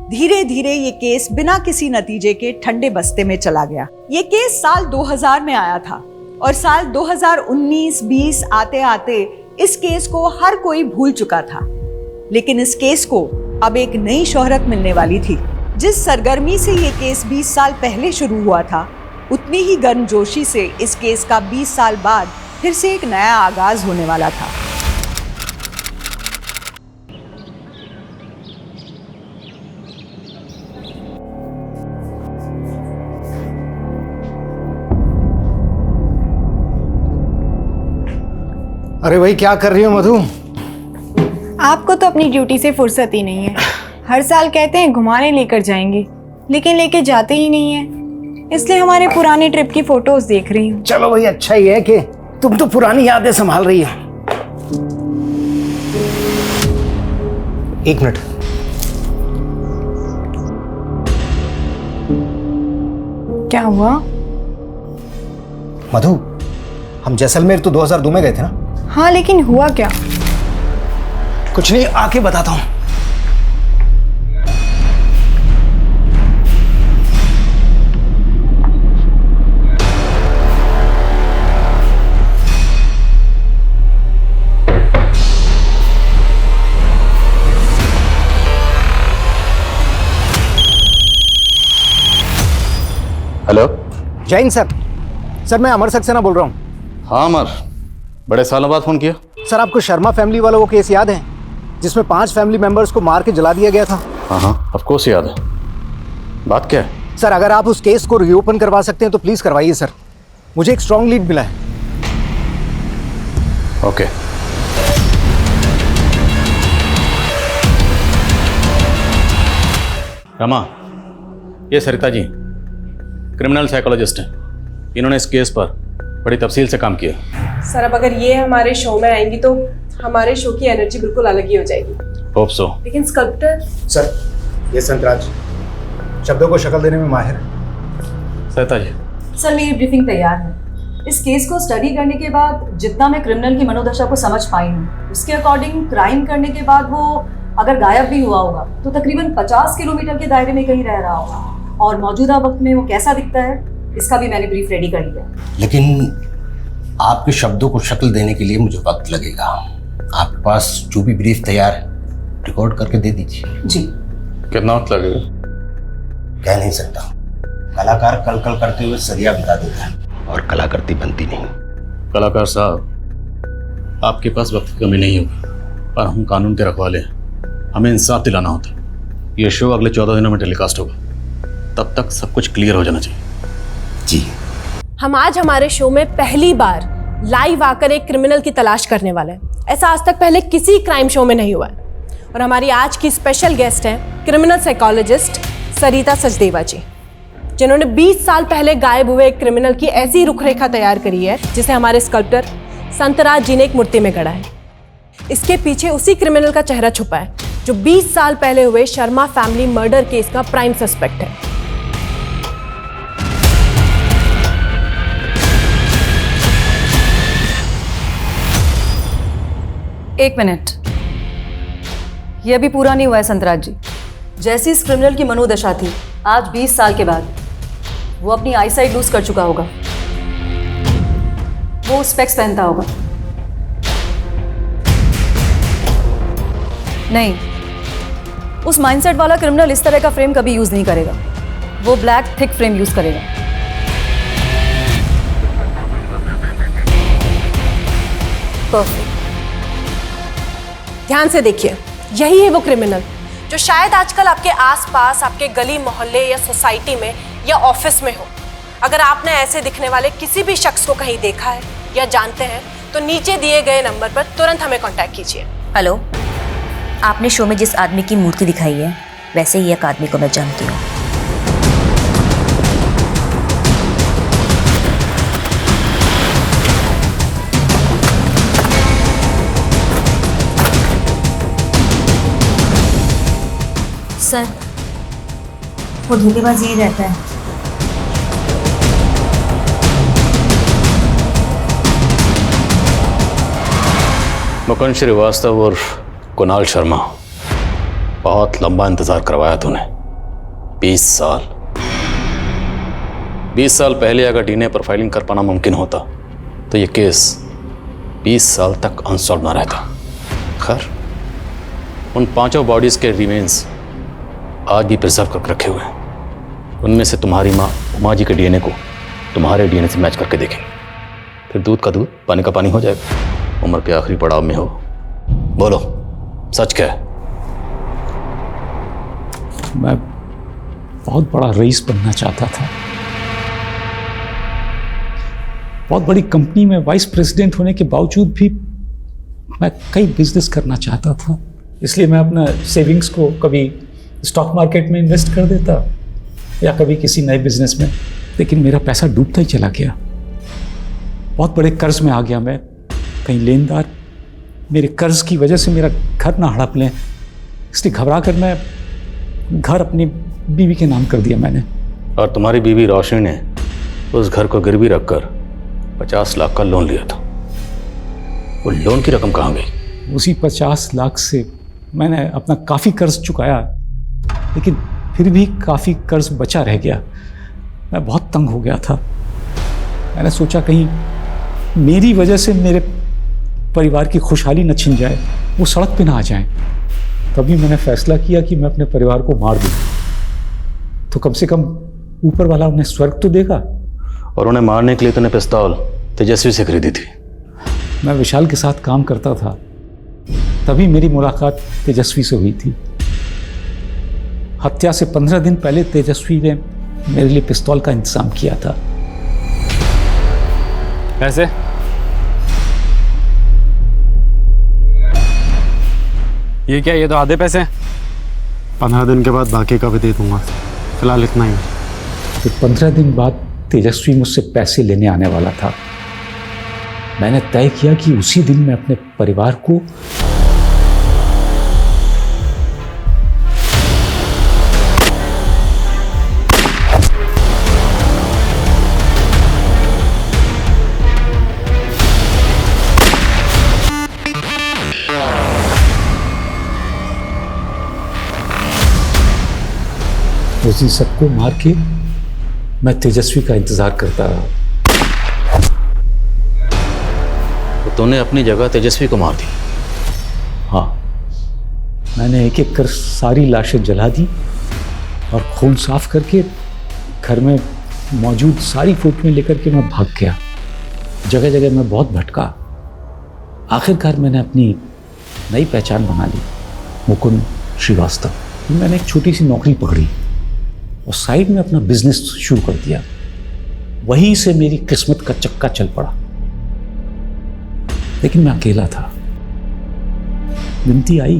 धीरे धीरे ये केस बिना किसी नतीजे के ठंडे बस्ते में चला गया। ये केस साल 2000 में आया था और साल 2019-20 आते आते इस केस को हर कोई भूल चुका था। लेकिन इस केस को अब एक नई शोहरत मिलने वाली थी। जिस सरगर्मी से ये केस 20 साल पहले शुरू हुआ था, उतनी ही गर्मजोशी से इस केस का 20 साल बाद फिर से एक नया आगाज होने वाला था। अरे भाई क्या कर रही हो मधु? आपको तो अपनी ड्यूटी से फुर्सत ही नहीं है। हर साल कहते हैं घुमाने लेकर जाएंगे, लेकिन लेके जाते ही नहीं है। इसलिए हमारे पुराने ट्रिप की फोटोज देख रही हूँ। चलो भाई, अच्छा ही है कि तुम तो पुरानी यादें संभाल रही हो। एक मिनट। क्या हुआ? मधु, हम जैसलमेर तो 2002 में गए थे ना? हाँ, लेकिन हुआ क्या? कुछ नहीं, आके बताता हूँ। हेलो, जय हिंद सर। सर मैं अमर सक्सेना बोल रहा हूँ। हाँ अमर, बड़े सालों बाद फोन किया। सर आपको शर्मा फैमिली वाला वो केस याद है जिसमें 5 फैमिली मेंबर्स को मार के जला दिया गया था? हाँ, ऑफ कोर्स याद है। बात क्या है? सर अगर आप उस केस को रीओपन करवा सकते हैं तो प्लीज करवाइए सर। मुझे एक स्ट्रॉन्ग लीड मिला है। ओके। रमा, ये सरिता जी क्रिमिनल साइकोलॉजिस्ट हैं। इन्होंने इस केस पर बड़ी तफसील से काम किया। सर अब अगर ये हमारे शो में आएंगी तो हमारे शो की एनर्जी बिल्कुल अलग ही हो जाएगी। Hope so. लेकिन स्कल्प्टर सर, ये संतराज शब्दों को शक्ल देने में माहिर है। सरिता जी। सर मेरी ब्रीफिंग तैयार है। इस केस को स्टडी करने के बाद जितना मैं क्रिमिनल की मनोदशा को समझ पाई हूँ, उसके अकॉर्डिंग क्राइम करने के बाद वो अगर गायब भी हुआ होगा तो तकरीबन 50 किलोमीटर के दायरे में कहीं रह रहा होगा, और मौजूदा वक्त में वो कैसा दिखता है इसका भी मैंने ब्रीफ रेडी कर लिया। लेकिन आपके शब्दों को शक्ल देने के लिए मुझे वक्त लगेगा। आपके पास जो भी ब्रीफ तैयार है रिकॉर्ड करके दे दीजिए। जी। कितना वक्त लगेगा? कह नहीं सकता। कलाकार कल कल करते हुए सदिया बिता देता है और कलाकृति बनती नहीं। कलाकार साहब, आपके पास वक्त की कमी नहीं होगी, पर हम कानून के रखवाले हैं। हमें इंसाफ दिलाना होता है। ये शो अगले 14 दिनों में टेलीकास्ट होगा, तब तक सब कुछ क्लियर हो जाना चाहिए। जी। हम आज हमारे शो में पहली बार लाइव आकर एक क्रिमिनल की तलाश करने वाले हैं। ऐसा आज तक पहले किसी क्राइम शो में नहीं हुआ है। और हमारी आज की स्पेशल गेस्ट हैं क्रिमिनल साइकोलॉजिस्ट सरिता सचदेवा जी, जिन्होंने 20 साल पहले गायब हुए एक क्रिमिनल की ऐसी रुखरेखा तैयार करी है जिसे हमारे स्कल्प्टर संतराज जी ने एक मूर्ति में गढ़ा है। इसके पीछे उसी क्रिमिनल का चेहरा छुपा है जो 20 साल पहले हुए शर्मा फैमिली मर्डर केस का प्राइम सस्पेक्ट है। एक मिनट, ये अभी पूरा नहीं हुआ है संतराज जी। जैसी इस क्रिमिनल की मनोदशा थी, आज 20 साल के बाद वो अपनी आईसाइट लूज कर चुका होगा। वो स्पेक्स पहनता होगा। नहीं, उस माइंडसेट वाला क्रिमिनल इस तरह का फ्रेम कभी यूज नहीं करेगा। वो ब्लैक थिक फ्रेम यूज करेगा। परफेक्ट। ध्यान से देखिए, यही है वो क्रिमिनल जो शायद आजकल आपके आसपास, आपके गली मोहल्ले या सोसाइटी में या ऑफिस में हो। अगर आपने ऐसे दिखने वाले किसी भी शख्स को कहीं देखा है या जानते हैं तो नीचे दिए गए नंबर पर तुरंत हमें कांटेक्ट कीजिए। हेलो, आपने शो में जिस आदमी की मूर्ति दिखाई है वैसे ही एक आदमी को मैं जानती हूँ। सर, वो धोखेबाज यही रहता है। मुकुंद श्रीवास्तव और कुणाल शर्मा, बहुत लंबा इंतजार करवाया तूने। 20 साल 20 साल पहले अगर डीएनए प्रोफाइलिंग कर पाना मुमकिन होता तो ये केस 20 साल तक अनसॉल्व ना रहता। खैर, उन 5 बॉडीज के रिमेन्स आज भी प्रिजर्व करके रखे हुए हैं। उनमें से तुम्हारी माँ उमा जी के डीएनए को तुम्हारे डीएनए से मैच करके देखेंगे, फिर दूध का दूध पानी का पानी हो जाएगा। उम्र के आखिरी पड़ाव में हो, बोलो सच क्या है? मैं बहुत बड़ा रईस बनना चाहता था। बहुत बड़ी कंपनी में वाइस प्रेसिडेंट होने के बावजूद भी मैं कई बिजनेस करना चाहता था। इसलिए मैं अपना सेविंग्स को कभी स्टॉक मार्केट में इन्वेस्ट कर देता या कभी किसी नए बिजनेस में, लेकिन मेरा पैसा डूबता ही चला गया। बहुत बड़े कर्ज में आ गया मैं। कहीं लेनदार मेरे कर्ज की वजह से मेरा घर ना हड़प लें, इसलिए घबरा कर मैं घर अपनी बीवी के नाम कर दिया मैंने। और तुम्हारी बीवी रोशनी ने उस घर को गिरवी रखकर 50 लाख का लोन लिया था। वो लोन की रकम कहाँ गई? उसी 50 लाख से मैंने अपना काफ़ी कर्ज चुकाया, लेकिन फिर भी काफ़ी कर्ज बचा रह गया। मैं बहुत तंग हो गया था। मैंने सोचा कहीं मेरी वजह से मेरे परिवार की खुशहाली न छिन जाए, वो सड़क पे ना आ जाए। तभी मैंने फैसला किया कि मैं अपने परिवार को मार दूं, तो कम से कम ऊपर वाला उन्हें स्वर्ग तो देगा। और उन्हें मारने के लिए तूने पिस्तौल तेजस्वी से खरीदी थी। मैं विशाल के साथ काम करता था, तभी मेरी मुलाकात तेजस्वी से हुई थी। हत्या से 15 दिन पहले तेजस्वी ने मेरे लिए पिस्तौल का इंतजाम किया था। पैसे? ये क्या, ये तो आधे पैसे हैं। 15 दिन के बाद बाकी का भी दे दूंगा, फिलहाल इतना ही। फिर 15 दिन बाद तेजस्वी मुझसे पैसे लेने आने वाला था। मैंने तय किया कि उसी दिन मैं अपने परिवार को उस दिन सबको मार के मैं तेजस्वी का इंतजार करता रहा। तो तूने अपनी जगह तेजस्वी को मार दी? हाँ, मैंने एक एक कर सारी लाशें जला दी और खून साफ करके घर में मौजूद सारी फोटोएं लेकर के मैं भाग गया। जगह जगह मैं बहुत भटका। आखिरकार मैंने अपनी नई पहचान बना ली, मुकुंद श्रीवास्तव। मैंने एक छोटी सी नौकरी पकड़ी और साइड में अपना बिजनेस शुरू कर दिया। वहीं से मेरी किस्मत का चक्का चल पड़ा। लेकिन मैं अकेला था। विनती आई,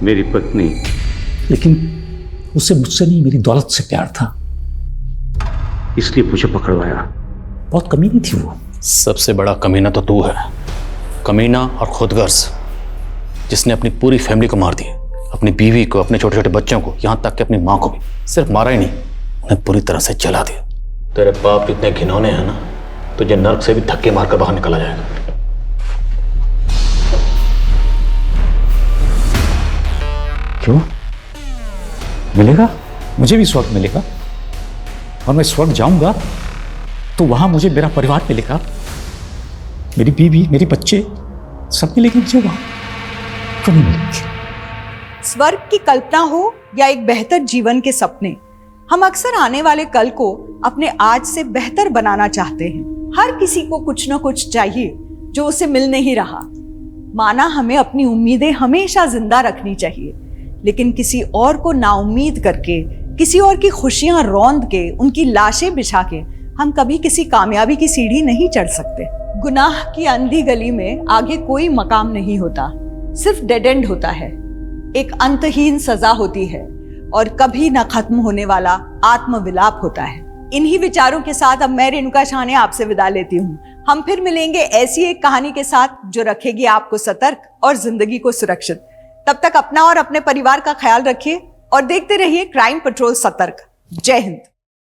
मेरी पत्नी, लेकिन उससे मुझसे नहीं मेरी दौलत से प्यार था, इसलिए मुझे पकड़वाया। बहुत कमीनी थी वो। सबसे बड़ा कमीना तो तू है। कमीना और खुदगर्ज, जिसने अपनी पूरी फैमिली को मार दिया। अपनी बीवी को, अपने छोटे छोटे बच्चों को, यहाँ तक कि अपनी माँ को भी। सिर्फ मारा ही नहीं, उन्हें पूरी तरह से जला दिया। तेरे पाप इतने घिनौने हैं ना, तुझे नर्क से भी धक्के मारकर बाहर निकाला जाएगा। क्यों? मिलेगा, मुझे भी स्वर्ग मिलेगा। और मैं स्वर्ग जाऊंगा तो वहां मुझे मेरा परिवार मिलेगा, मेरी बीवी, मेरे बच्चे, सब मिलेंगे मुझे वहां। क्यों नहीं मिलेंगे? स्वर्ग की कल्पना हो या एक बेहतर जीवन के सपने, हम अक्सर आने वाले कल को अपने आज से बेहतर बनाना चाहते हैं। हर किसी को कुछ न कुछ चाहिए जो उसे मिल नहीं रहा। माना हमें अपनी उम्मीदें हमेशा जिंदा रखनी चाहिए, लेकिन किसी और को नाउम्मीद करके, किसी और की खुशियां रौंद के, उनकी लाशें बिछा के हम कभी किसी कामयाबी की सीढ़ी नहीं चढ़ सकते। गुनाह की अंधी गली में आगे कोई मकाम नहीं होता, सिर्फ डेड एंड होता है। एक अंतहीन सजा होती है और कभी न खत्म होने वाला आत्मविलाप होता है। इन्हीं विचारों के साथ अब मैं रेणुका शाहने आपसे विदा लेती हूँ। हम फिर मिलेंगे ऐसी एक कहानी के साथ जो रखेगी आपको सतर्क और जिंदगी को सुरक्षित। तब तक अपना और अपने परिवार का ख्याल रखिए और देखते रहिए क्राइम पेट्रोल सतर्क। जय हिंद।